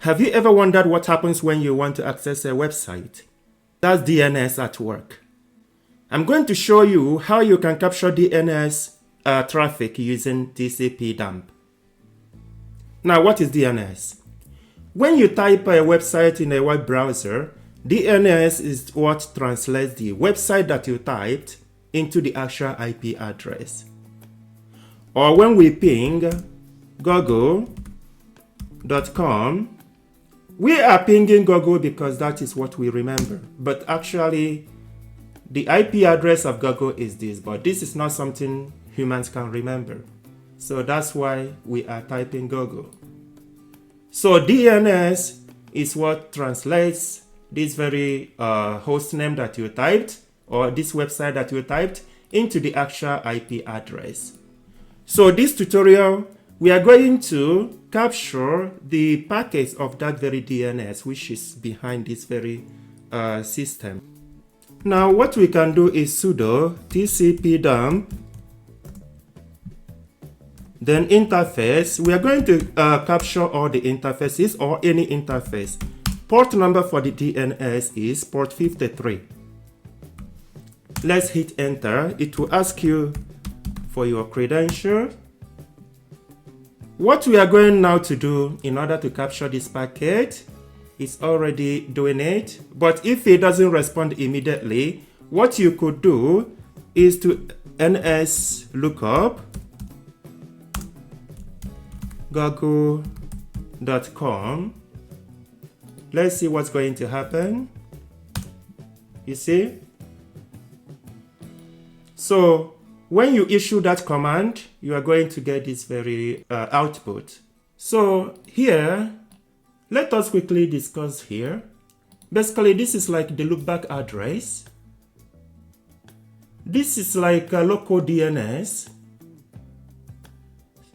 Have you ever wondered what happens when you want to access a website? That's DNS at work. I'm going to show you how you can capture DNS traffic using tcpdump. Now, what is DNS? When you type a website in a web browser, DNS is what translates the website that you typed into the actual IP address. Or when we ping google.com, we are pinging Google because that is what we remember. But actually, the IP address of Google is this, but this is not something humans can remember. So that's why we are typing Google. So DNS is what translates this very host name that you typed, or this website that you typed, into the actual IP address. So this tutorial, we are going to capture the packets of that very DNS, which is behind this very system. Now, what we can do is sudo tcpdump, then interface. We are going to capture all the interfaces or any interface. Port number for the DNS is port 53. Let's hit enter. It will ask you for your credential. What we are going now to do in order to capture this packet is already doing it, but if it doesn't respond immediately, what you could do is to nslookup google.com. Let's see what's going to happen. You see? So when you issue that command, you are going to get this very output. So here, let us quickly discuss here. Basically, this is like the loopback address. This is like a local DNS.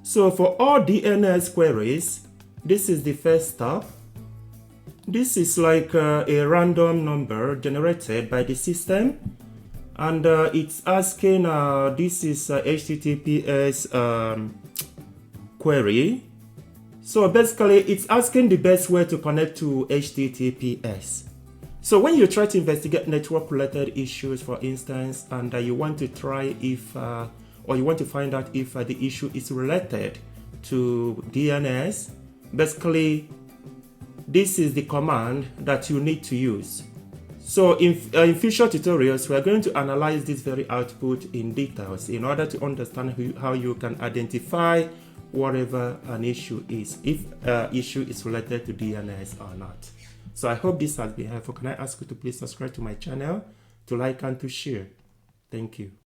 So for all DNS queries, this is the first step. This is like a random number generated by the system. And it's asking, this is HTTPS query. So basically, it's asking the best way to connect to HTTPS. So when you try to investigate network-related issues, for instance, and you want to try if, or you want to find out if the issue is related to DNS, basically, this is the command that you need to use. So in future tutorials, we are going to analyze this very output in details in order to understand how you can identify whatever an issue is, if issue is related to DNS or not. So I hope this has been helpful. Can I ask you to please subscribe to my channel, to like and to share? Thank you.